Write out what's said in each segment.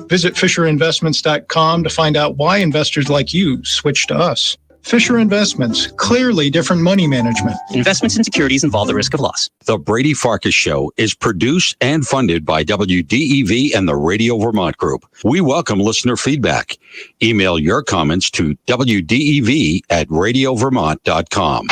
Visit FisherInvestments.com to find out why investors like you switch to us. Fisher Investments, clearly different money management. Investments in securities involve the risk of loss. The Brady Farkas Show is produced and funded by WDEV and the Radio Vermont Group. We welcome listener feedback. Email your comments to WDEV@radiovermont.com.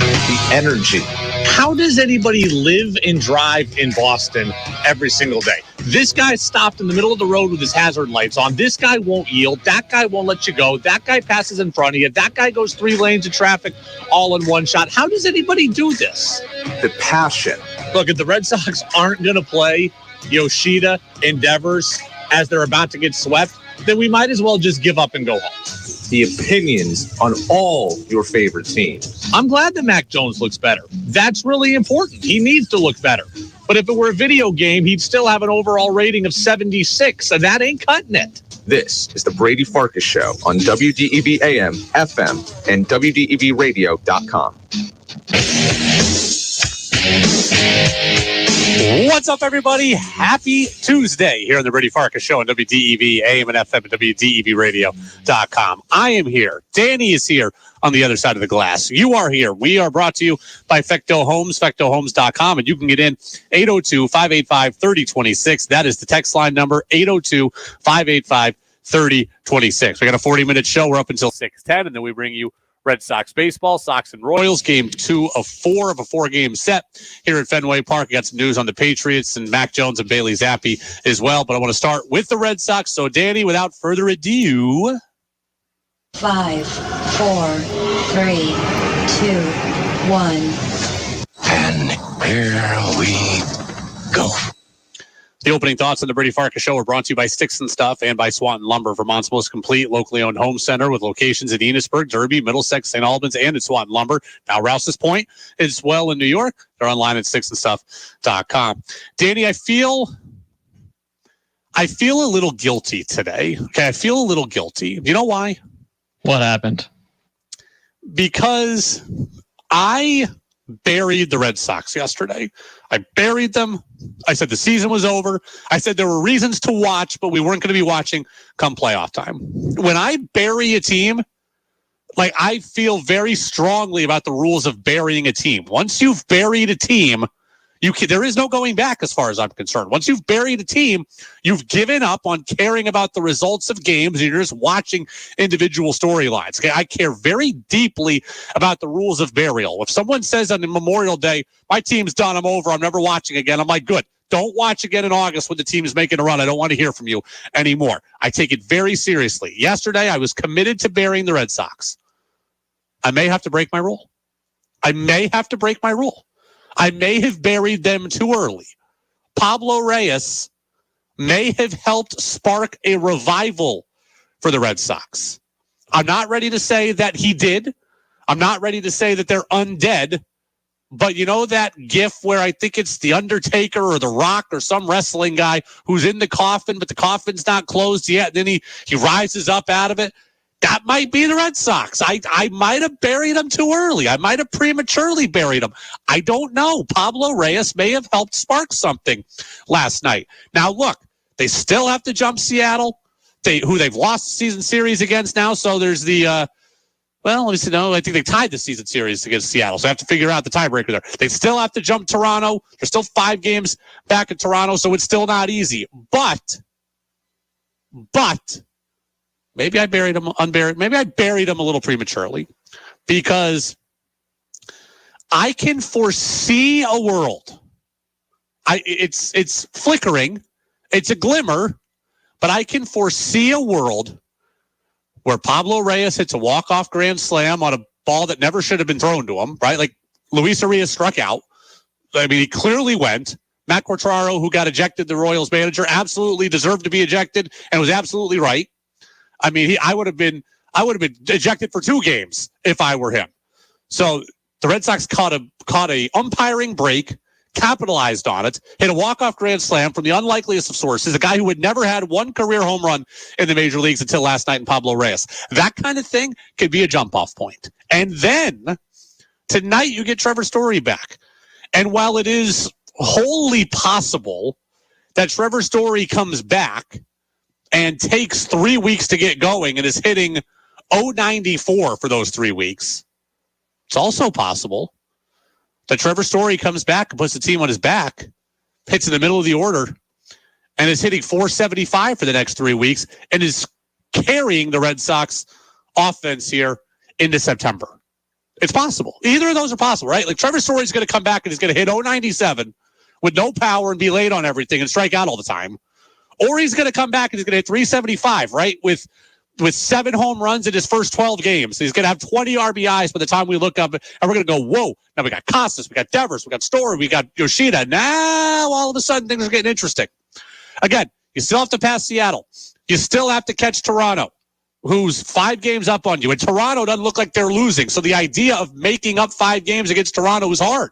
The energy. How does anybody live and drive in Boston every single day? This guy stopped in the middle of the road with his hazard lights on. This guy won't yield. That guy won't let you go. That guy passes in front of you. That guy goes 3 lanes of traffic all in one shot. How does anybody do this? The passion. Look, if the Red Sox aren't going to play Yoshida and Devers as they're about to get swept, then we might as well just give up and go home. The opinions on all your favorite teams. I'm glad that Mac Jones looks better. That's really important. He needs to look better. But if it were a video game, he'd still have an overall rating of 76, and that ain't cutting it. This is the Brady Farkas Show on WDEV AM, FM, and WDEVradio.com. What's up, everybody? Happy Tuesday here on the Brady Farkas Show on WDEV AM and FM and WDEVradio.com. I am here. Danny is here on the other side of the glass. You are here. We are brought to you by Fecto Homes, FectoHomes.com, and you can get in 802-585-3026. That is the text line number, 802-585-3026. We got a 40-minute show. We're up until 6:10, and then we bring you Red Sox baseball, Sox and Royals, game 2 of 4 of a 4-game set here at Fenway Park. We got some news on the Patriots and Mac Jones and Bailey Zappe as well. But I want to start with the Red Sox. So, Danny, without further ado. 5, 4, 3, 2, 1. And here we go. The opening thoughts on the Brady Farkas Show are brought to you by Sticks and Stuff and by Swanton Lumber, Vermont's most complete locally owned home center with locations in Enosburg, Derby, Middlesex, St. Albans, and at Swanton Lumber. Now Rouse's Point as well in New York. They're online at sticksandstuff.com. Danny, I feel a little guilty today. Okay, I feel a little guilty. You know why? What happened? Because I buried the Red Sox yesterday. I buried them. I said the season was over. I said there were reasons to watch, but we weren't going to be watching come playoff time. When I bury a team, like, I feel very strongly about the rules of burying a team. Once you've buried a team, there is no going back as far as I'm concerned. Once you've buried a team, you've given up on caring about the results of games, and you're just watching individual storylines. Okay, I care very deeply about the rules of burial. If someone says on Memorial Day, my team's done, I'm over, I'm never watching again, I'm like, good. Don't watch again in August when the team is making a run. I don't want to hear from you anymore. I take it very seriously. Yesterday, I was committed to burying the Red Sox. I may have to break my rule. I may have buried them too early. Pablo Reyes may have helped spark a revival for the Red Sox. I'm not ready to say that he did. I'm not ready to say that they're undead. But you know that gif where I think it's The Undertaker or The Rock or some wrestling guy who's in the coffin, but the coffin's not closed yet. And then he rises up out of it. That might be the Red Sox. I might have buried them too early. I might have prematurely buried them. I don't know. Pablo Reyes may have helped spark something last night. Now, look, they still have to jump Seattle, who they've lost the season series against now. So there's the, let me see. No, I think they tied the season series against Seattle. So I have to figure out the tiebreaker there. They still have to jump Toronto. They're still 5 games back in Toronto, so it's still not easy. But maybe I buried them Maybe I buried them a little prematurely, because I can foresee a world. It's flickering. It's a glimmer, but I can foresee a world where Pablo Reyes hits a walk-off grand slam on a ball that never should have been thrown to him, right? Like Luis Arias struck out. I mean, he clearly went. Matt Quatraro, who got ejected, the Royals manager, absolutely deserved to be ejected and was absolutely right. I mean, I would have been ejected for 2 games if I were him. So the Red Sox caught a umpiring break, capitalized on it, hit a walk-off grand slam from the unlikeliest of sources, a guy who had never had 1 career home run in the major leagues until last night in Pablo Reyes. That kind of thing could be a jump-off point. And then tonight you get Trevor Story back. And while it is wholly possible that Trevor Story comes back and takes 3 weeks to get going and is hitting .094 for those 3 weeks. It's also possible that Trevor Story comes back and puts the team on his back, hits in the middle of the order, and is hitting .475 for the next 3 weeks and is carrying the Red Sox offense here into September. It's possible. Either of those are possible, right? Like Trevor Story's going to come back and he's going to hit .097 with no power and be late on everything and strike out all the time. Or he's going to come back and he's going to hit .375, right? With 7 home runs in his first 12 games. So he's going to have 20 RBIs by the time we look up, and we're going to go, whoa, now we got Costas, we got Devers, we got Story, we got Yoshida. Now all of a sudden things are getting interesting. Again, you still have to pass Seattle. You still have to catch Toronto, who's 5 games up on you. And Toronto doesn't look like they're losing. So the idea of making up 5 games against Toronto is hard.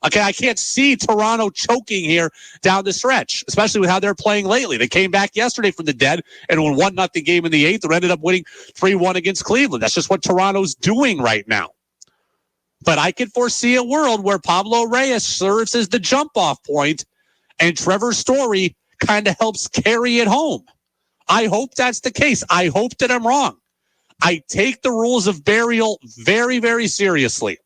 Okay, I can't see Toronto choking here down the stretch, especially with how they're playing lately. They came back yesterday from the dead and won 1-0 game in the 8th or ended up winning 3-1 against Cleveland. That's just what Toronto's doing right now. But I could foresee a world where Pablo Reyes serves as the jump-off point and Trevor Story kind of helps carry it home. I hope that's the case. I hope that I'm wrong. I take the rules of burial very, very seriously.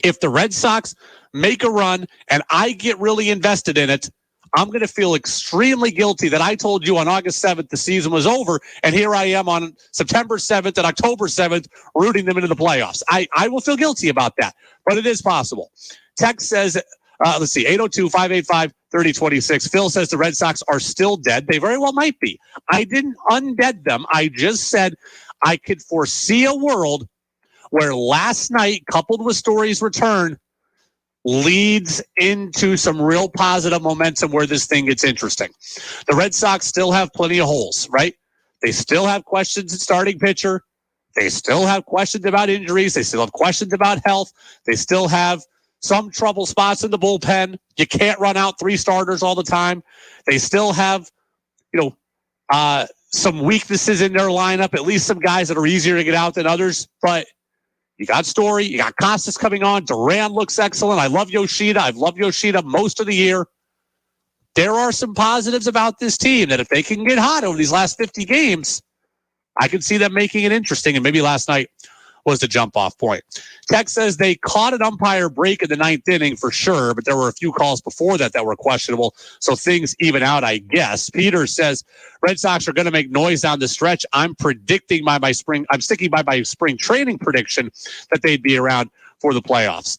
If the Red Sox make a run and I get really invested in it, I'm going to feel extremely guilty that I told you on August 7th the season was over, and here I am on September 7th and October 7th rooting them into the playoffs. I will feel guilty about that, but it is possible. Text says, let's see, 802-585-3026. Phil says the Red Sox are still dead. They very well might be. I didn't undead them. I just said I could foresee a world where last night, coupled with Story's return, leads into some real positive momentum where this thing gets interesting. The Red Sox still have plenty of holes, right? They still have questions at starting pitcher. They still have questions about injuries. They still have questions about health. They still have some trouble spots in the bullpen. You can't run out 3 starters all the time. They still have, some weaknesses in their lineup, at least some guys that are easier to get out than others. But you got Story, you got Costas coming on. Duran looks excellent. I love Yoshida. I've loved Yoshida most of the year. There are some positives about this team that if they can get hot over these last 50 games, I can see them making it interesting. And maybe last night was the jump-off point. Tex says they caught an umpire break in the 9th inning for sure, but there were a few calls before that were questionable, so things even out, I guess. Peter says Red Sox are going to make noise down the stretch. I'm sticking by my spring training prediction that they'd be around for the playoffs.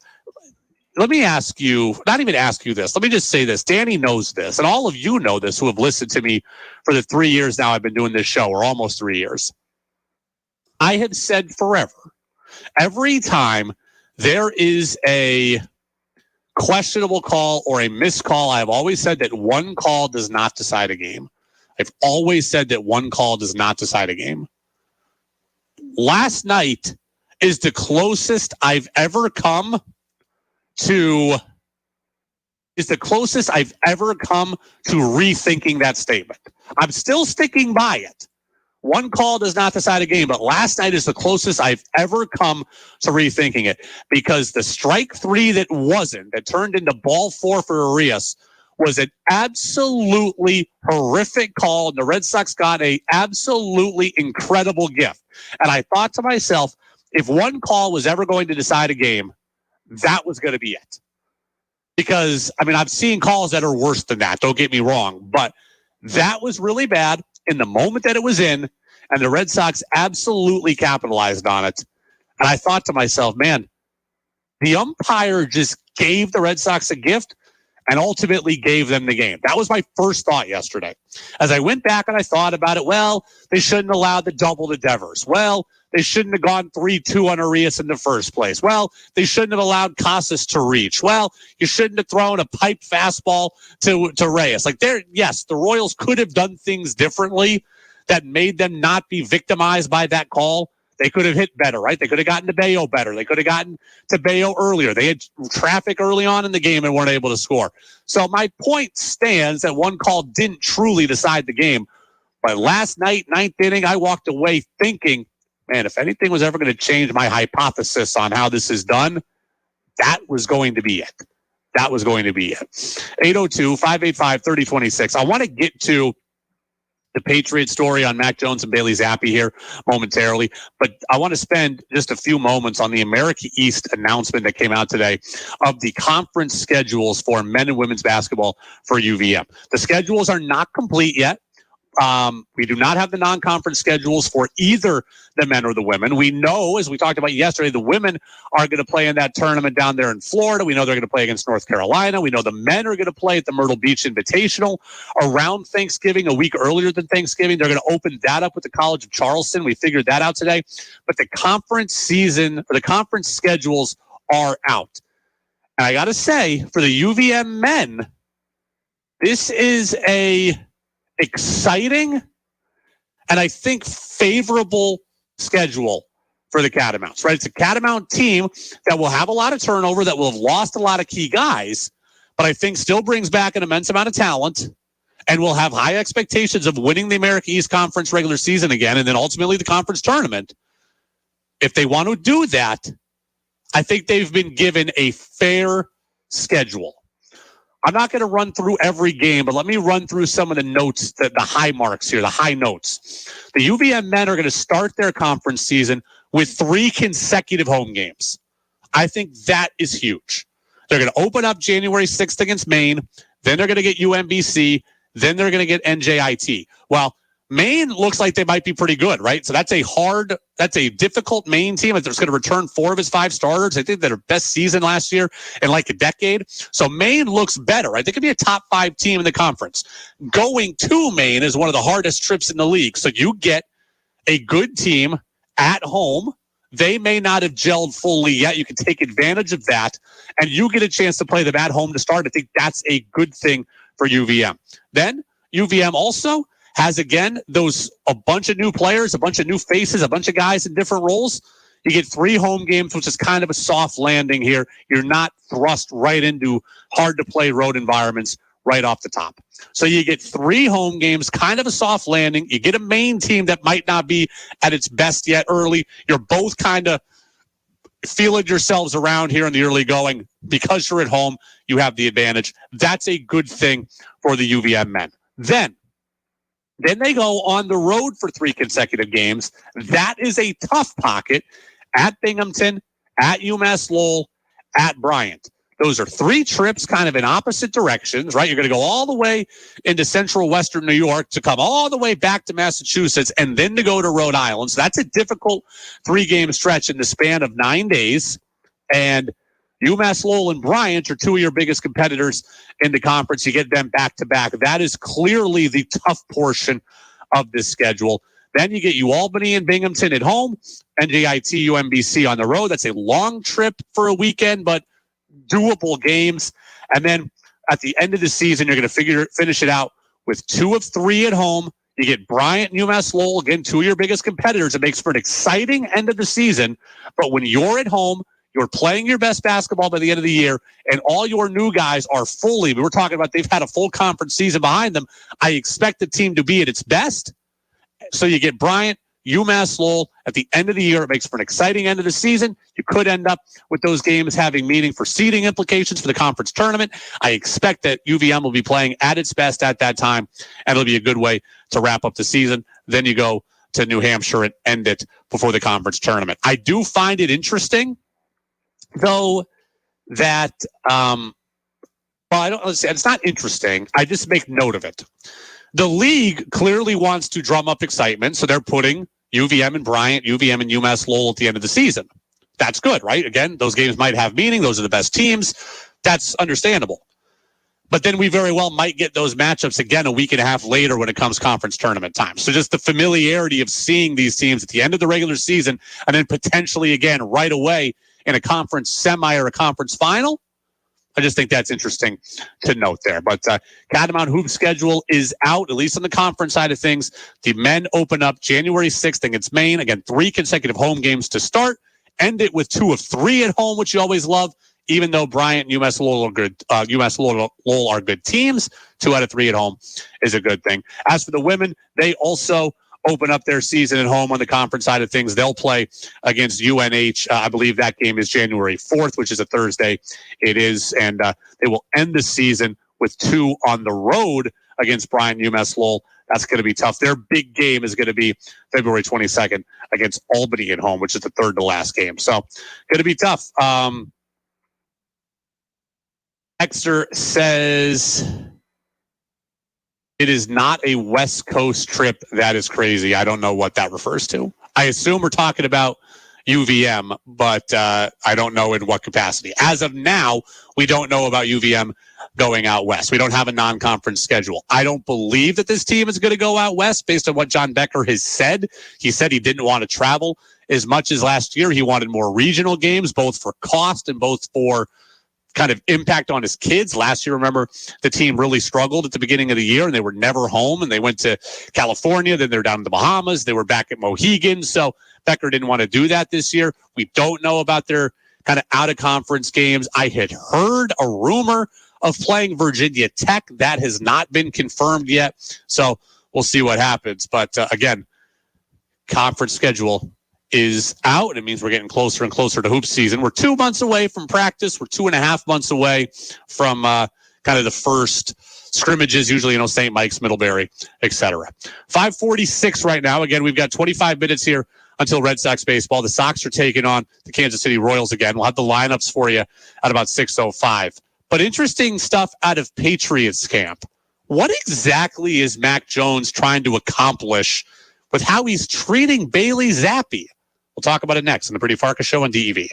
Let me ask you, not even ask you this, let me just say this. Danny knows this, and all of you know this who have listened to me for the 3 years now I've been doing this show, or almost 3 years. I have said forever, every time there is a questionable call or a missed call, I've always said that one call does not decide a game. I've always said that one call does not decide a game. Last night is the closest I've ever come to rethinking that statement. I'm still sticking by it. One call does not decide a game, but last night is the closest I've ever come to rethinking it, because the strike 3 that turned into ball 4 for Arias was an absolutely horrific call, and the Red Sox got a absolutely incredible gift. And I thought to myself, if one call was ever going to decide a game, that was going to be it. Because, I've seen calls that are worse than that, don't get me wrong, but that was really bad in the moment that it was in, and the Red Sox absolutely capitalized on it. And I thought to myself, man, the umpire just gave the Red Sox a gift and ultimately gave them the game. That was my first thought yesterday. As I went back and I thought about it, well, they shouldn't have allowed the double to Devers. Well, they shouldn't have gone 3-2 on Arias in the first place. Well, they shouldn't have allowed Casas to reach. Well, you shouldn't have thrown a pipe fastball to Reyes. Yes, the Royals could have done things differently that made them not be victimized by that call. They could have hit better, right? They could have gotten to Bayo better. They could have gotten to Bayo earlier. They had traffic early on in the game and weren't able to score. So my point stands that one call didn't truly decide the game. But last night, 9th inning, I walked away thinking, man, if anything was ever going to change my hypothesis on how this is done, that was going to be it. that was going to be it. 802-585-3026. I want to get to the Patriots story on Mac Jones and Bailey Zappe here momentarily, but I want to spend just a few moments on the America East announcement that came out today of the conference schedules for men and women's basketball for UVM. The schedules are not complete yet. We do not have the non-conference schedules for either the men or the women. We know, as we talked about yesterday, the women are going to play in that tournament down there in Florida. We know they're going to play against North Carolina. We know the men are going to play at the Myrtle Beach Invitational around Thanksgiving, a week earlier than Thanksgiving. They're going to open that up with the College of Charleston. We figured that out today. But the conference season, or the conference schedules are out. And I got to say, for the UVM men, this is a exciting and I think favorable schedule for the Catamounts, right? It's a Catamount team that will have a lot of turnover, that will have lost a lot of key guys, but I think still brings back an immense amount of talent and will have high expectations of winning the America East Conference regular season again and then ultimately the conference tournament. If they want to do that, I think they've been given a fair schedule. I'm not going to run through every game, but let me run through some of the notes, the high marks here, the high notes. The UVM men are going to start their conference season with 3 consecutive home games. I think that is huge. They're going to open up January 6th against Maine. Then they're going to get UMBC. Then they're going to get NJIT. Well, Maine looks like they might be pretty good, right? So that's a difficult Maine team that's going to return 4 of his 5 starters. I think their best season last year in like a decade. So Maine looks better, right? They could be a top 5 team in the conference. Going to Maine is one of the hardest trips in the league. So you get a good team at home. They may not have gelled fully yet. You can take advantage of that, and you get a chance to play them at home to start. I think that's a good thing for UVM. Then UVM also has, again, a bunch of new players, a bunch of new faces, a bunch of guys in different roles. You get 3 home games, which is kind of a soft landing here. You're not thrust right into hard-to-play road environments right off the top. So you get 3 home games, kind of a soft landing. You get a Maine team that might not be at its best yet early. You're both kind of feeling yourselves around here in the early going. Because you're at home, you have the advantage. That's a good thing for the UVM men. Then they go on the road for 3 consecutive games. That is a tough pocket at Binghamton, at UMass Lowell, at Bryant. Those are 3 trips kind of in opposite directions, right? You're going to go all the way into central western New York to come all the way back to Massachusetts and then to go to Rhode Island. So that's a difficult 3-game stretch in the span of 9 days. And UMass Lowell and Bryant are 2 of your biggest competitors in the conference. You get them back-to-back. That is clearly the tough portion of this schedule. Then you get Albany and Binghamton at home, NJIT, UMBC on the road. That's a long trip for a weekend, but doable games. And then at the end of the season, you're going to finish it out with 2 of 3 at home. You get Bryant and UMass Lowell, again, 2 of your biggest competitors. It makes for an exciting end of the season. But when you're at home, you're playing your best basketball by the end of the year, and all your new guys are we were talking about they've had a full conference season behind them. I expect the team to be at its best. So you get Bryant, UMass Lowell at the end of the year. It makes for an exciting end of the season. You could end up with those games having meaning for seeding implications for the conference tournament. I expect that UVM will be playing at its best at that time, and it'll be a good way to wrap up the season. Then you go to New Hampshire and end it before the conference tournament. I do find it interesting, though, that it's not interesting. I just make note of it. The league clearly wants to drum up excitement, so they're putting UVM and Bryant, UVM and UMass Lowell at the end of the season. That's good, right? Again, those games might have meaning. Those are the best teams. That's understandable. But then we very well might get those matchups again a week and a half later when it comes conference tournament time. So just the familiarity of seeing these teams at the end of the regular season and then potentially again right away in a conference semi or a conference final, I just think that's interesting to note there. But Catamount Hoop schedule is out, at least on the conference side of things. The men open up January 6th against Maine. Again, 3 consecutive home games to start. End it with 2 of 3 at home, which you always love, even though Bryant and UMass Lowell are good. UMass Lowell are good teams. 2 out of 3 at home is a good thing. As for the women, they also open up their season at home on the conference side of things. They'll play against UNH. I believe that game is January 4th, which is a Thursday. It is, and they will end the season with 2 on the road against Bryan, UMass Lowell. That's going to be tough. Their big game is going to be February 22nd against Albany at home, which is the third to last game. So going to be tough. Exeter says it is not a West Coast trip. That is crazy. I don't know what that refers to. I assume we're talking about UVM, but I don't know in what capacity. As of now, we don't know about UVM going out west. We don't have a non-conference schedule. I don't believe that this team is going to go out west based on what John Becker has said. He said he didn't want to travel as much as last year. He wanted more regional games, both for cost and both for kind of impact on his kids. Last year, remember, the team really struggled at the beginning of the year and they were never home, and they went to California, then they're down in the Bahamas, they were back at Mohegan. So Becker didn't want to do that this year. We don't know about their kind of out of conference games. I had heard a rumor of playing Virginia Tech. That has not been confirmed yet. So we'll see what happens. But again, conference schedule is out. It means we're getting closer and closer to hoop season. We're 2 months away from practice. We're 2.5 months away from kind of the first scrimmages, usually, St. Mike's, Middlebury, etc. 5:46 right now. Again, we've got 25 minutes here until Red Sox baseball. The Sox are taking on the Kansas City Royals again. We'll have the lineups for you at about 6:05. But interesting stuff out of Patriots camp. What exactly is Mac Jones trying to accomplish with how he's treating Bailey Zappe? We'll talk about it next on the Brady Farkas Show on DEV.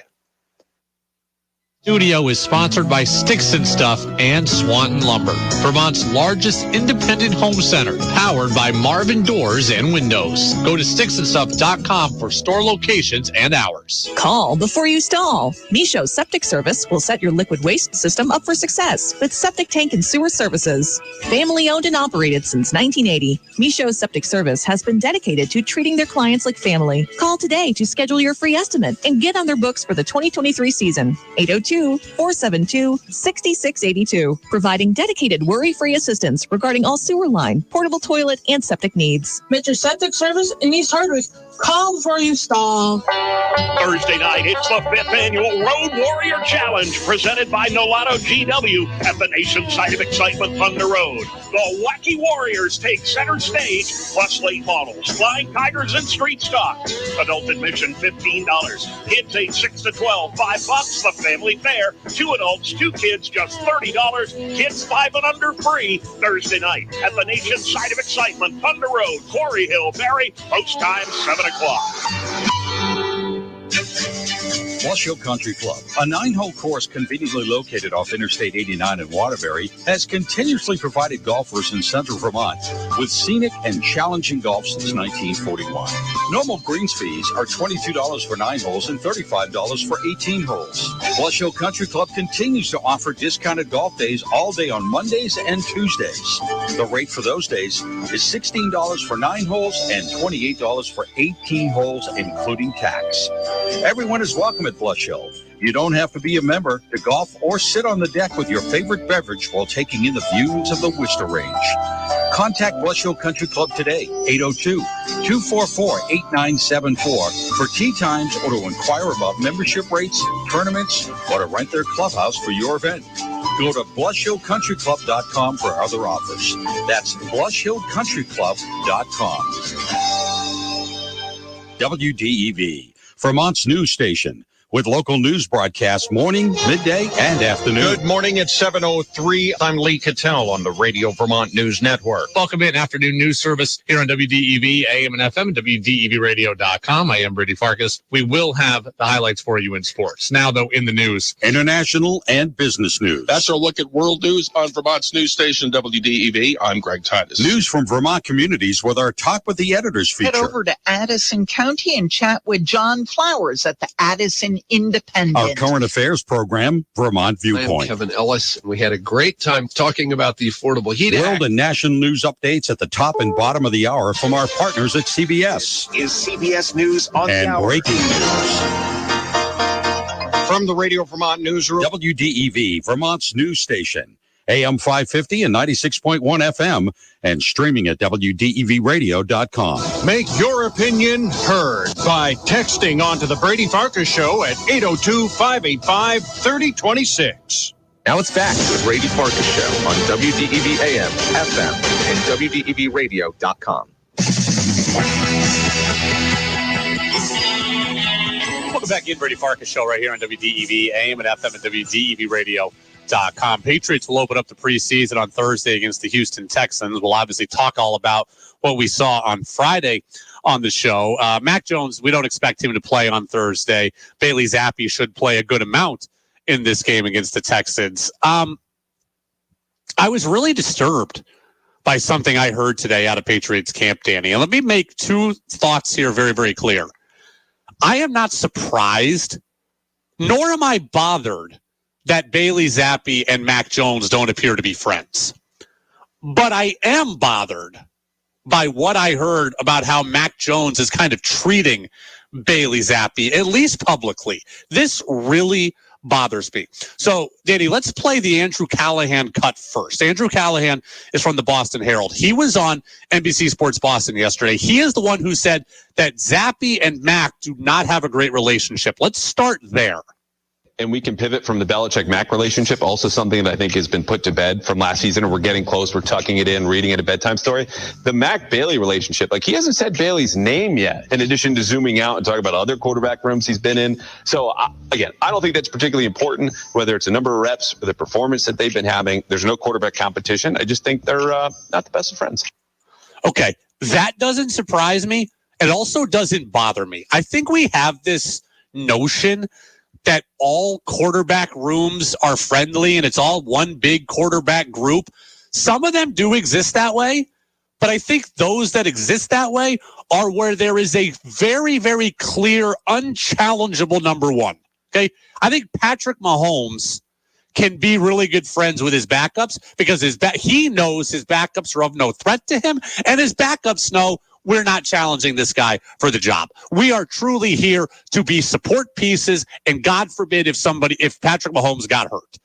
Studio is sponsored by Sticks and Stuff and Swanton Lumber, Vermont's largest independent home center, powered by Marvin Doors and Windows. Go to sticksandstuff.com for store locations and hours. Call before you stall. Michaud Septic Service will set your liquid waste system up for success with septic tank and sewer services. Family owned and operated since 1980, Michaud Septic Service has been dedicated to treating their clients like family. Call today to schedule your free estimate and get on their books for the 2023 season. 802-472-6682, providing dedicated worry-free assistance regarding all sewer line, portable toilet, and septic needs. Mr. Septic Service in East Hardwick. Call before you stall. Thursday night, it's the 5th annual Road Warrior Challenge presented by Nolato GW at the nation's site of excitement, Thunder Road. The Wacky Warriors take center stage, plus late models, flying tigers, and street stock. Adult admission $15. Kids age 6 to 12, $5. The family fare. 2 adults, 2 kids, just $30. Kids 5 and under free. Thursday night at the nation's site of excitement, Thunder Road, Quarry Hill, Barry. Post time 7 o'clock. Blush Hill Country Club, a 9-hole course conveniently located off Interstate 89 in Waterbury, has continuously provided golfers in central Vermont with scenic and challenging golf since 1941. Normal greens fees are $22 for 9 holes and $35 for 18 holes. Blush Hill Country Club continues to offer discounted golf days all day on Mondays and Tuesdays. The rate for those days is $16 for 9 holes and $28 for 18 holes, including tax. Everyone is welcome at Blush Hill. You don't have to be a member to golf or sit on the deck with your favorite beverage while taking in the views of the Worcester Range. Contact Blush Hill Country Club today, 802-244-8974 for tee times or to inquire about membership rates, tournaments, or to rent their clubhouse for your event. Go to blushhillcountryclub.com for other offers. That's blushhillcountryclub.com. WDEV, Vermont's news station, with local news broadcasts morning, midday, and afternoon. Good morning. It's 7:03. I'm Lee Cattell on the Radio Vermont News Network. Welcome in afternoon news service here on WDEV, AM and FM, and WDEVradio.com. I am Brady Farkas. We will have the highlights for you in sports. Now, though, in the news. International and business news. That's our look at world news on Vermont's news station, WDEV. I'm Greg Titus. News from Vermont communities with our Talk with the Editors feature. Head over to Addison County and chat with John Flowers at the Addison Independent. Our current affairs program, Vermont Viewpoint. I'm Kevin Ellis. We had a great time talking about the Affordable Heat Act. World and national news updates at the top and bottom of the hour from our partners at CBS. Is CBS News on the hour. And breaking news. From the Radio Vermont Newsroom. WDEV, Vermont's news station. AM 550 and 96.1 FM, and streaming at WDEVradio.com. Make your opinion heard by texting onto the Brady Farkas Show at 802-585-3026. Now it's back to the Brady Farkas Show on WDEV AM, FM, and WDEVradio.com. Welcome back in, Brady Farkas Show right here on WDEV AM and FM and WDEVradio.com. Patriots will open up the preseason on Thursday against the Houston Texans. We'll obviously talk all about what we saw on Friday on the show. Mac Jones, we don't expect him to play on Thursday. Bailey Zappe should play a good amount in this game against the Texans. I was really disturbed by something I heard today out of Patriots camp, Danny. And let me make two thoughts here very, very clear. I am not surprised, nor am I bothered that Bailey Zappe and Mac Jones don't appear to be friends. But I am bothered by what I heard about how Mac Jones is kind of treating Bailey Zappe, at least publicly. This really bothers me. So, Danny, let's play the Andrew Callahan cut first. Andrew Callahan is from the Boston Herald. He was on NBC Sports Boston yesterday. He is the one who said that Zappe and Mac do not have a great relationship. Let's start there. And we can pivot from the Belichick-Mac relationship, also something that I think has been put to bed from last season, and we're getting close. We're tucking it in, reading it a bedtime story. The Mac-Bailey relationship, like he hasn't said Bailey's name yet, in addition to zooming out and talking about other quarterback rooms he's been in. So, again, I don't think that's particularly important, whether it's a number of reps or the performance that they've been having. There's no quarterback competition. I just think they're not the best of friends. Okay, that doesn't surprise me. It also doesn't bother me. I think we have this notion that all quarterback rooms are friendly and it's all one big quarterback group. Some of them do exist that way, but I think those that exist that way are where there is a very, very clear, unchallengeable number one. Okay, I think Patrick Mahomes can be really good friends with his backups because he knows his backups are of no threat to him, and his backups know we're not challenging this guy for the job. We are truly here to be support pieces, and God forbid if Patrick Mahomes got hurt.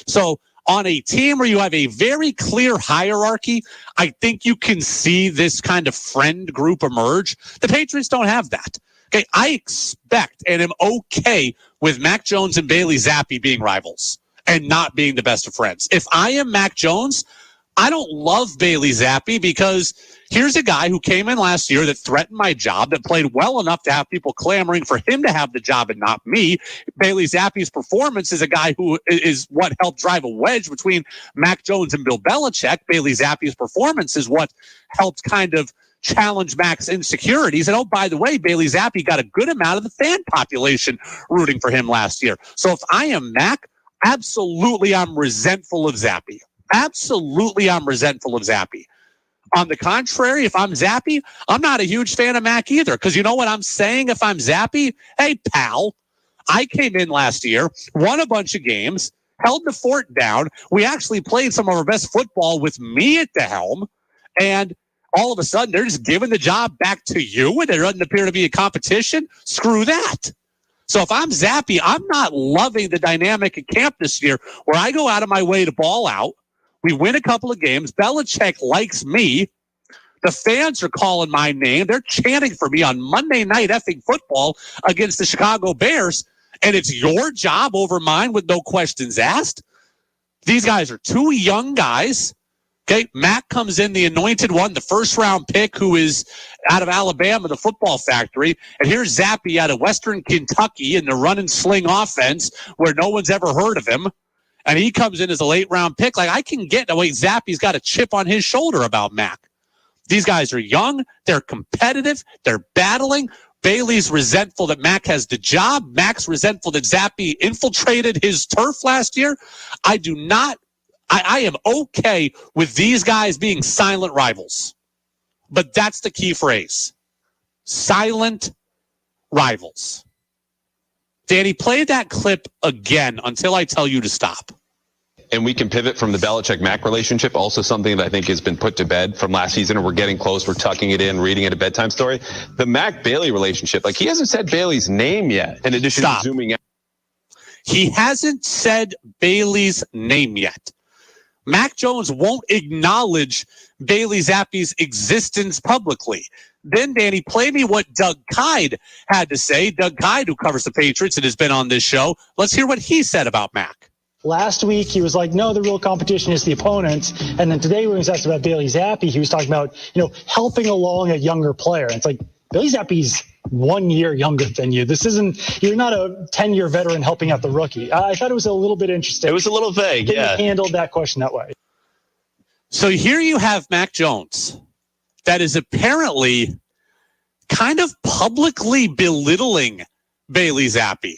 So on a team where you have a very clear hierarchy, I think you can see this kind of friend group emerge. The Patriots don't have that. Okay, I expect and am okay with Mac Jones and Bailey Zappe being rivals and not being the best of friends. If I am Mac Jones, I don't love Bailey Zappe because here's a guy who came in last year that threatened my job, that played well enough to have people clamoring for him to have the job and not me. Bailey Zappe's performance is a guy who is what helped drive a wedge between Mac Jones and Bill Belichick. Bailey Zappe's performance is what helped kind of challenge Mac's insecurities. And oh, by the way, Bailey Zappe got a good amount of the fan population rooting for him last year. So if I am Mac, absolutely I'm resentful of Zappe. Absolutely I'm resentful of Zappe. On the contrary, if I'm Zappe, I'm not a huge fan of Mac either. Because you know what I'm saying if I'm Zappe? Hey, pal, I came in last year, won a bunch of games, held the fort down. We actually played some of our best football with me at the helm. And all of a sudden, they're just giving the job back to you, and there doesn't appear to be a competition. Screw that. So if I'm Zappe, I'm not loving the dynamic at camp this year where I go out of my way to ball out. We win a couple of games. Belichick likes me. The fans are calling my name. They're chanting for me on Monday Night effing Football against the Chicago Bears. And it's your job over mine with no questions asked. These guys are two young guys. Okay, Mac comes in, the anointed one, the first-round pick who is out of Alabama, the football factory. And here's Zappe out of Western Kentucky in the run-and-sling offense where no one's ever heard of him. And he comes in as a late-round pick. Like, I can get the way Zappe's got a chip on his shoulder about Mac. These guys are young. They're competitive. They're battling. Bailey's resentful that Mac has the job. Mac's resentful that Zappe infiltrated his turf last year. I am okay with these guys being silent rivals. But that's the key phrase. Silent rivals. Danny, play that clip again until I tell you to stop. And we can pivot from the Belichick-Mac relationship, also something that I think has been put to bed from last season, and we're getting close. We're tucking it in, reading it a bedtime story. The Mac-Bailey relationship, like he hasn't said Bailey's name yet, in addition to zooming out. He hasn't said Bailey's name yet. Mac Jones won't acknowledge Bailey Zappe's existence publicly. Then, Danny, play me what Doug Kyde had to say. Doug Kyde, who covers the Patriots and has been on this show. Let's hear what he said about Mac. Last week, he was like, no, the real competition is the opponent. And then today, when he was asked about Bailey Zappe, he was talking about, helping along a younger player. It's like, Bailey Zappe's 1 year younger than you. You're not a 10-year veteran helping out the rookie. I thought it was a little bit interesting. It was a little vague, yeah. He handled that question that way. So here you have Mac Jones that is apparently kind of publicly belittling Bailey Zappe.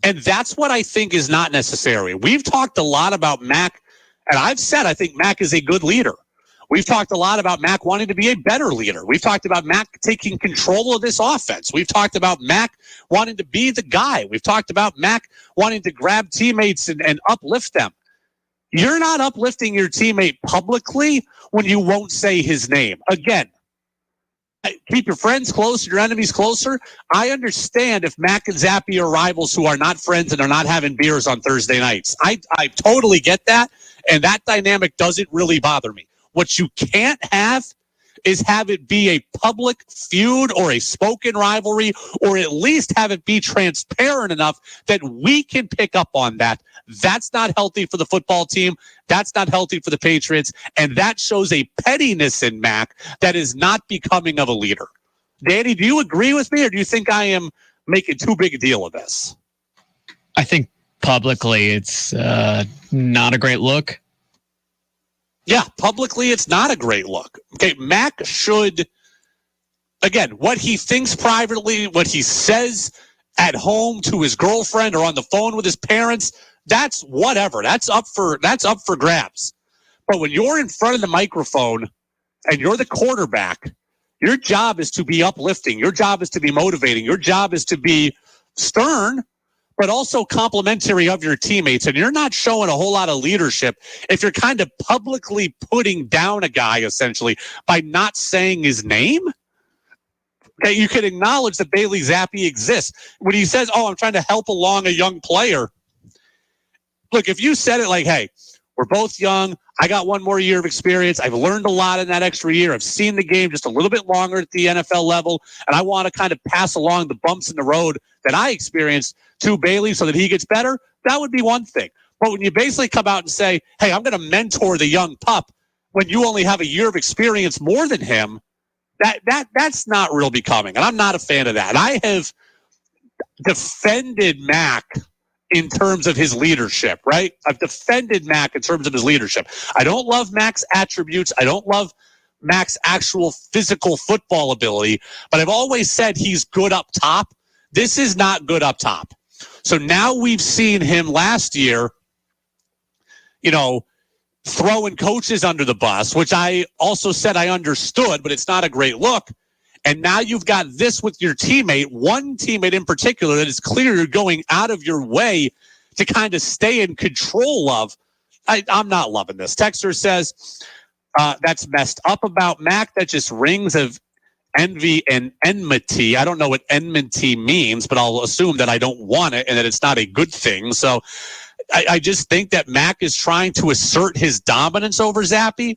And that's what I think is not necessary. We've talked a lot about Mac, and I've said I think Mac is a good leader. We've talked a lot about Mac wanting to be a better leader. We've talked about Mac taking control of this offense. We've talked about Mac wanting to be the guy. We've talked about Mac wanting to grab teammates and uplift them. You're not uplifting your teammate publicly when you won't say his name. Again, keep your friends close, your enemies closer. I understand if Mac and Zappe are rivals who are not friends and are not having beers on Thursday nights. I totally get that, and that dynamic doesn't really bother me. What you can't have is have it be a public feud or a spoken rivalry, or at least have it be transparent enough that we can pick up on that. That's not healthy for the football team. That's not healthy for the Patriots. And that shows a pettiness in Mac that is not becoming of a leader. Danny, do you agree with me, or do you think I am making too big a deal of this? I think publicly it's not a great look. Yeah, publicly it's not a great look. Okay, Mac should, again, what he thinks privately, what he says at home to his girlfriend or on the phone with his parents, that's whatever. That's up for grabs. But when you're in front of the microphone and you're the quarterback, your job is to be uplifting. Your job is to be motivating. Your job is to be stern, but also complimentary of your teammates. And you're not showing a whole lot of leadership if you're kind of publicly putting down a guy, essentially, by not saying his name. Okay, you can acknowledge that Bailey Zappe exists. When he says, I'm trying to help along a young player. Look, if you said it like, hey, we're both young. I got 1 more year of experience. I've learned a lot in that extra year. I've seen the game just a little bit longer at the NFL level, and I want to kind of pass along the bumps in the road that I experienced to Bailey so that he gets better. That would be one thing. But when you basically come out and say, hey, I'm going to mentor the young pup when you only have a year of experience more than him, that's not real becoming. And I'm not a fan of that. And I have defended Mac in terms of his leadership, right? I've defended Mac in terms of his leadership. I don't love Mac's attributes. I don't love Mac's actual physical football ability, but I've always said he's good up top. This is not good up top. So now we've seen him last year, throwing coaches under the bus, which I also said I understood, but it's not a great look. And now you've got this with your teammate, one teammate in particular that is clear you're going out of your way to kind of stay in control of. I'm not loving this. Texter says, that's messed up about Mac. That just rings of envy and enmity. I don't know what enmity means, but I'll assume that I don't want it and that it's not a good thing. So I just think that Mac is trying to assert his dominance over Zappe,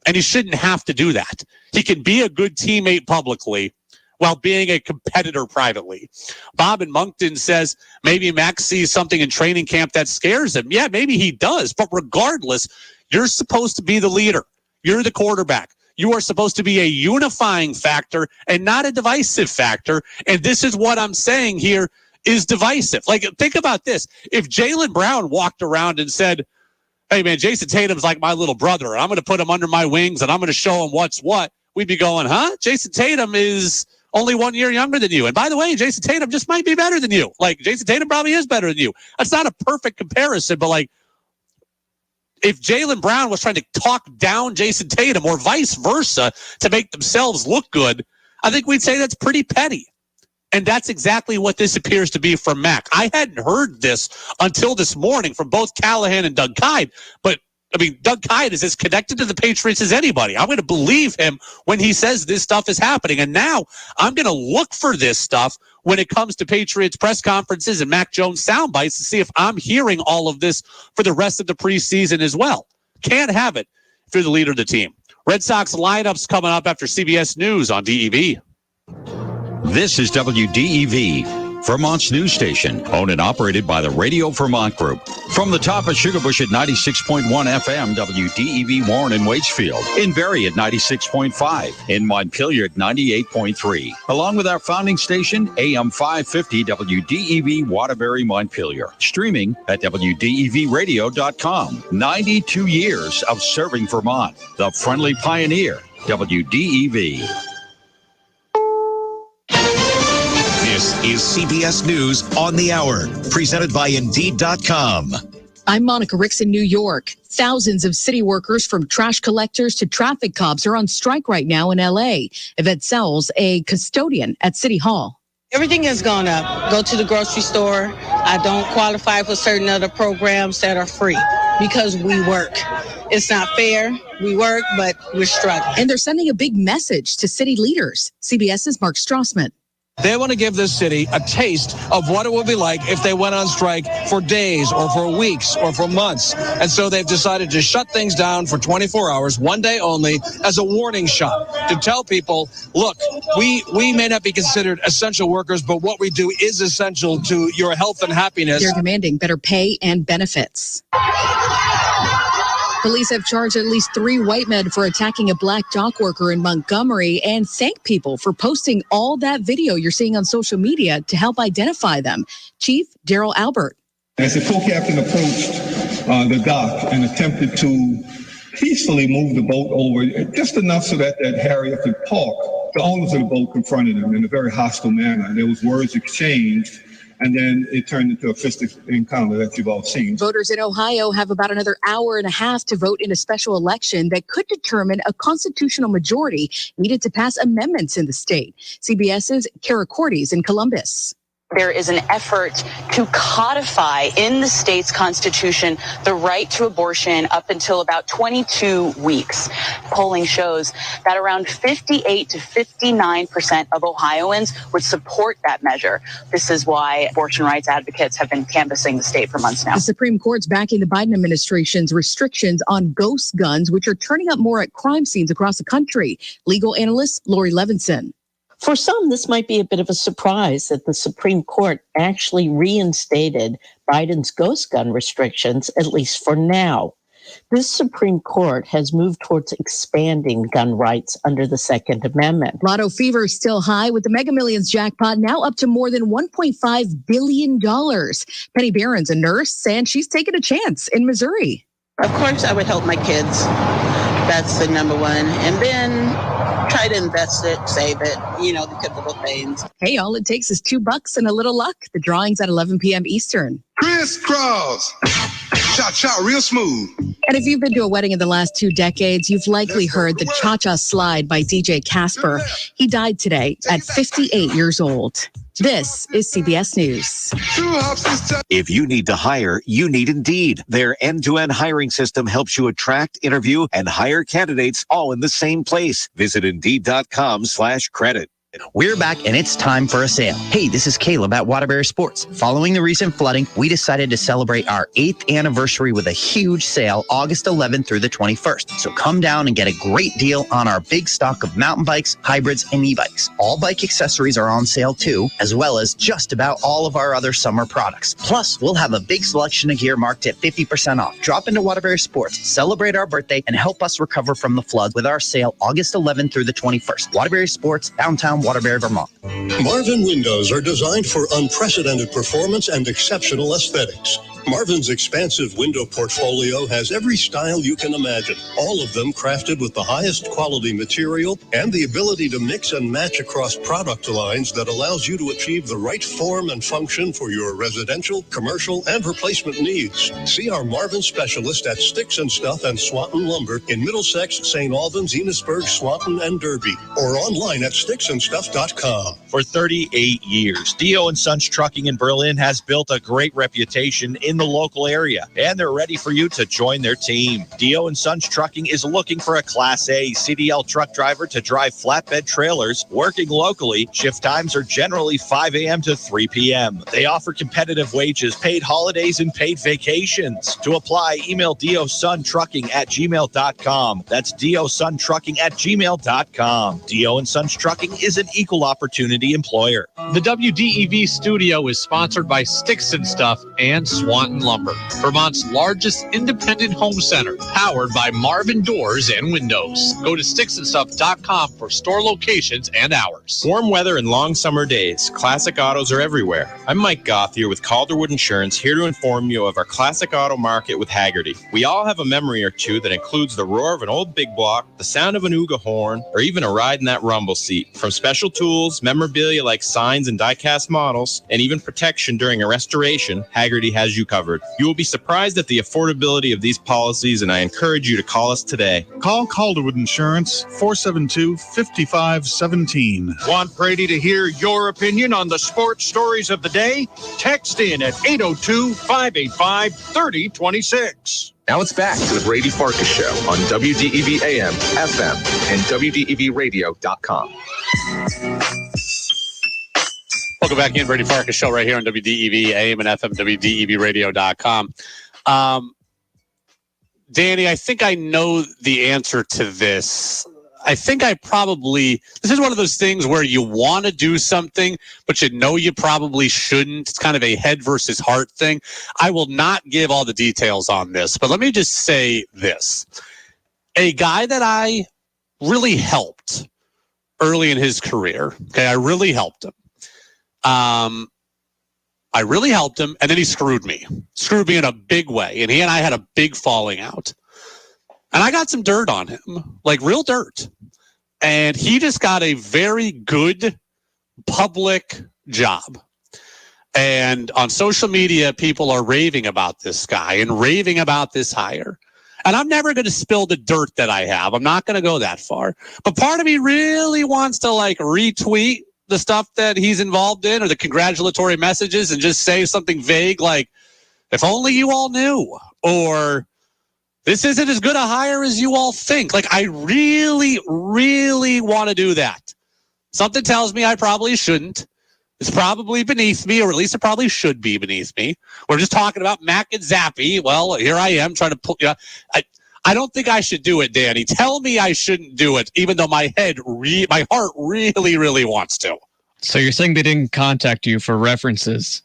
and he shouldn't have to do that. He can be a good teammate publicly while being a competitor privately. Bob in Moncton says maybe Mac sees something in training camp that scares him. Yeah, maybe he does. But regardless, you're supposed to be the leader. You're the quarterback. You are supposed to be a unifying factor and not a divisive factor. And this is what I'm saying here is divisive. Like, think about this. If Jaylen Brown walked around and said, hey, man, Jason Tatum's like my little brother. I'm going to put him under my wings, and I'm going to show him what's what. We'd be going, huh? Jason Tatum is only 1 year younger than you. And by the way, Jason Tatum just might be better than you. Like, Jason Tatum probably is better than you. That's not a perfect comparison, but, like, if Jaylen Brown was trying to talk down Jason Tatum or vice versa to make themselves look good, I think we'd say that's pretty petty. And that's exactly what this appears to be from Mac. I hadn't heard this until this morning from both Callahan and Doug Kyde. But, I mean, Doug Kyde is as connected to the Patriots as anybody. I'm going to believe him when he says this stuff is happening. And now I'm going to look for this stuff when it comes to Patriots press conferences and Mac Jones sound bites to see if I'm hearing all of this for the rest of the preseason as well. Can't have it if you're the leader of the team. Red Sox lineups coming up after CBS News on DEV. This is WDEV, Vermont's news station, owned and operated by the Radio Vermont Group. From the top of Sugarbush at 96.1 FM, WDEV Warren and Waitsfield. In Barrie at 96.5. In Montpelier at 98.3. Along with our founding station, AM 550 WDEV Waterbury, Montpelier. Streaming at WDEVradio.com. 92 years of serving Vermont. The friendly pioneer, WDEV. This is CBS News on the Hour, presented by Indeed.com. I'm Monica Ricks in New York. Thousands of city workers, from trash collectors to traffic cops, are on strike right now in L.A. Yvette Sells, a custodian at City Hall. Everything has gone up. Go to the grocery store. I don't qualify for certain other programs that are free because we work. It's not fair. We work, but we're struggling. And they're sending a big message to city leaders. CBS's Mark Strassman. They want to give this city a taste of what it would be like if they went on strike for days or for weeks or for months. And so they've decided to shut things down for 24 hours, one day only, as a warning shot to tell people, look, we may not be considered essential workers, but what we do is essential to your health and happiness. They're demanding better pay and benefits. Police have charged at least 3 white men for attacking a black dock worker in Montgomery and thank people for posting all that video you're seeing on social media to help identify them. Chief Daryl Albert. As the co-captain approached the dock and attempted to peacefully move the boat over, just enough so that Harriet could park, the owners of the boat confronted him in a very hostile manner. There was words exchanged. And then it turned into a fistic encounter that you've all seen. Voters in Ohio have about another hour and a half to vote in a special election that could determine a constitutional majority needed to pass amendments in the state. CBS's Kara Cordes in Columbus. There is an effort to codify in the state's constitution the right to abortion up until about 22 weeks. Polling shows that around 58 to 59% of Ohioans would support that measure. This is why abortion rights advocates have been canvassing the state for months now. The Supreme Court's backing the Biden administration's restrictions on ghost guns, which are turning up more at crime scenes across the country. Legal analyst Lori Levinson. For some, this might be a bit of a surprise that the Supreme Court actually reinstated Biden's ghost gun restrictions, at least for now. This Supreme Court has moved towards expanding gun rights under the Second Amendment. Lotto fever is still high, with the Mega Millions jackpot now up to more than $1.5 billion. Penny Barron's a nurse, and she's taking a chance in Missouri. Of course, I would help my kids. That's the number one. And then try to invest it, save it, the typical things. Hey, all it takes is $2 and a little luck. The drawing's at 11 p.m. Eastern. Crisscross. Cha-cha, real smooth. And if you've been to a wedding in the last 2 decades, you've likely heard the Cha-Cha Slide by DJ Casper. He died today at 58 years old. This is CBS News. If you need to hire, you need Indeed. Their end-to-end hiring system helps you attract, interview, and hire candidates all in the same place. Visit Indeed.com/credit. We're back and it's time for a sale. Hey, this is Caleb at Waterbury Sports. Following the recent flooding, we decided to celebrate our 8th anniversary with a huge sale August 11th through the 21st. So come down and get a great deal on our big stock of mountain bikes, hybrids, and e-bikes. All bike accessories are on sale too, as well as just about all of our other summer products. Plus, we'll have a big selection of gear marked at 50% off. Drop into Waterbury Sports, celebrate our birthday, and help us recover from the floods with our sale August 11th through the 21st. Waterbury Sports, downtown Waterbury, Vermont. Marvin windows are designed for unprecedented performance and exceptional aesthetics. Marvin's expansive window portfolio has every style you can imagine, all of them crafted with the highest quality material and the ability to mix and match across product lines that allows you to achieve the right form and function for your residential, commercial, and replacement needs. See our Marvin specialist at Sticks and Stuff and Swanton Lumber in Middlesex, St. Albans, Enosburg, Swanton, and Derby, or online at sticksandstuff.com. For 38 years, Dio & Sons Trucking in Berlin has built a great reputation in in the local area, and they're ready for you to join their team. Dio and Sons Trucking is looking for a Class A CDL truck driver to drive flatbed trailers. Working locally, shift times are generally 5 a.m. to 3 p.m. They offer competitive wages, paid holidays, and paid vacations. To apply, email diosuntrucking@gmail.com. That's diosuntrucking@gmail.com. Dio and Sons Trucking is an equal opportunity employer. The WDEV studio is sponsored by Sticks and Stuff and Swanton Lumber, Vermont's largest independent home center, powered by Marvin Doors and Windows. Go to sticksandstuff.com for store locations and hours. Warm weather and long summer days. Classic autos are everywhere. I'm Mike Gothier with Calderwood Insurance, here to inform you of our classic auto market with Haggerty. We all have a memory or two that includes the roar of an old big block, the sound of an Ooga horn, or even a ride in that rumble seat. From special tools, memorabilia like signs and die-cast models, and even protection during a restoration, Haggerty has you covered. You will be surprised at the affordability of these policies, and I encourage you to call us today. Call Calderwood Insurance, 472-5517. Want Brady to hear your opinion on the sports stories of the day? Text in at 802-585-3026. Now it's back to the Brady Farkas Show on WDEV AM, FM, and WDEVradio.com. Welcome back in, Brady Farkas Show right here on WDEV AM and FM, WDEVradio.com. Danny, I think I know the answer to this. I think this is one of those things where you want to do something, but you know you probably shouldn't. It's kind of a head versus heart thing. I will not give all the details on this, but let me just say this. A guy that I really helped early in his career, okay, I really helped him. And then he screwed me in a big way. And he and I had a big falling out. And I got some dirt on him, like real dirt. And he just got a very good public job. And on social media, people are raving about this guy and raving about this hire. And I'm never going to spill the dirt that I have. I'm not going to go that far. But part of me really wants to like retweet the stuff that he's involved in or the congratulatory messages and just say something vague like, if only you all knew, or this isn't as good a hire as you all think. Like, I really, really want to do that. Something tells me I probably shouldn't. It's probably beneath me, or at least it probably should be beneath me. We're just talking about Mac and Zappe. Well, here I am trying to pull. I don't think I should do it, Danny. Tell me I shouldn't do it, even though my heart really, really wants to. So you're saying they didn't contact you for references?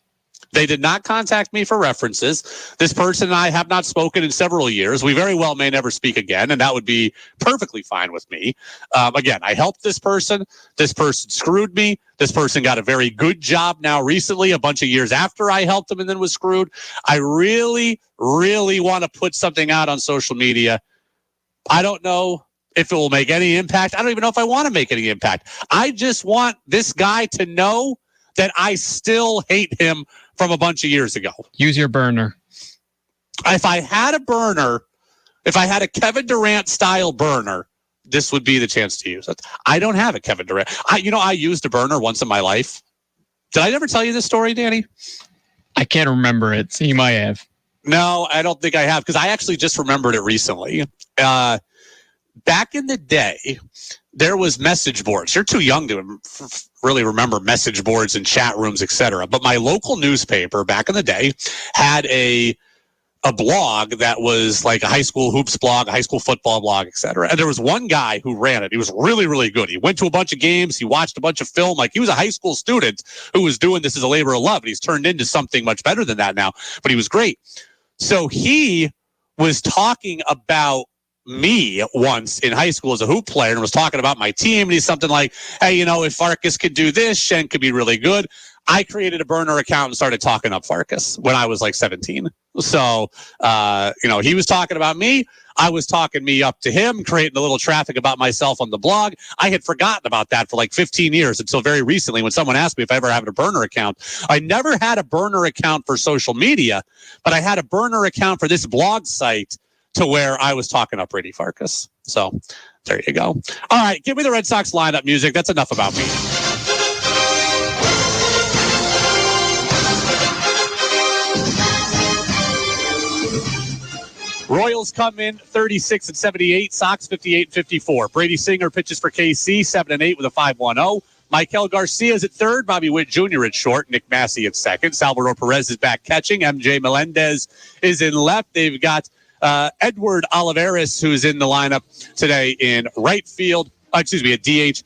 They did not contact me for references. This person and I have not spoken in several years. We very well may never speak again, and that would be perfectly fine with me. Again, I helped this person. This person screwed me. This person got a very good job now recently, a bunch of years after I helped him and then was screwed. I really, really want to put something out on social media. I don't know if it will make any impact. I don't even know if I want to make any impact. I just want this guy to know that I still hate him from a bunch of years ago. Use your burner. If I had a burner, if I had a Kevin Durant style burner, this would be the chance to use it. I don't have a Kevin Durant. I used a burner once in my life. Did I ever tell you this story, Danny? I can't remember it. So you might have. No, I don't think I have, because I actually just remembered it recently. Back in the day, there was message boards. You're too young to really remember message boards and chat rooms, etc. But my local newspaper back in the day had a blog that was like a high school hoops blog, a high school football blog, etc. And there was one guy who ran it. He was really, really good. He went to a bunch of games. He watched a bunch of film. Like, he was a high school student who was doing this as a labor of love. And he's turned into something much better than that now. But he was great. So he was talking about me once in high school as a hoop player and was talking about my team. And he's something like, hey, if Farkas could do this, Shen could be really good. I created a burner account and started talking up Farkas when I was like 17. So, he was talking about me. I was talking me up to him, creating a little traffic about myself on the blog. I had forgotten about that for like 15 years until very recently when someone asked me if I ever had a burner account. I never had a burner account for social media, but I had a burner account for this blog site to where I was talking up Brady Farkas. So there you go. All right, give me the Red Sox lineup music. That's enough about me. Royals come in 36-78, Sox 58-54. Brady Singer pitches for KC 7-8 with a 5.10. Michael Garcia is at third, Bobby Witt Jr. at short, Nick Massey at second. Salvador Perez is back catching. MJ Melendez is in left. They've got Edward Olivares, who's in the lineup today in right field. At DH.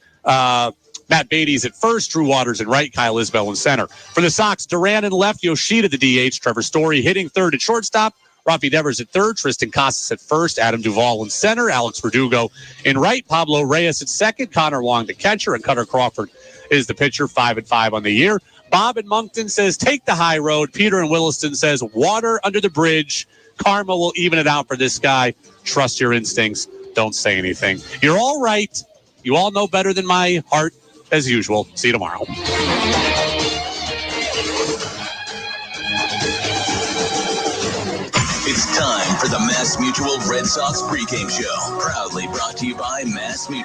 Matt Beatty's at first, Drew Waters in right, Kyle Isbell in center. For the Sox, Duran in left, Yoshida the DH, Trevor Story hitting third at shortstop, Rafi Devers at third, Tristan Casas at first, Adam Duvall in center, Alex Verdugo in right, Pablo Reyes at second, Connor Wong the catcher, and Cutter Crawford is the pitcher, 5-5 on the year. Bob in Moncton says, take the high road. Peter in Williston says, water under the bridge. Karma will even it out for this guy. Trust your instincts. Don't say anything. You're all right. You all know better than my heart, as usual. See you tomorrow. It's time for the Mass Mutual Red Sox pregame show. Proudly brought to you by Mass Mutual.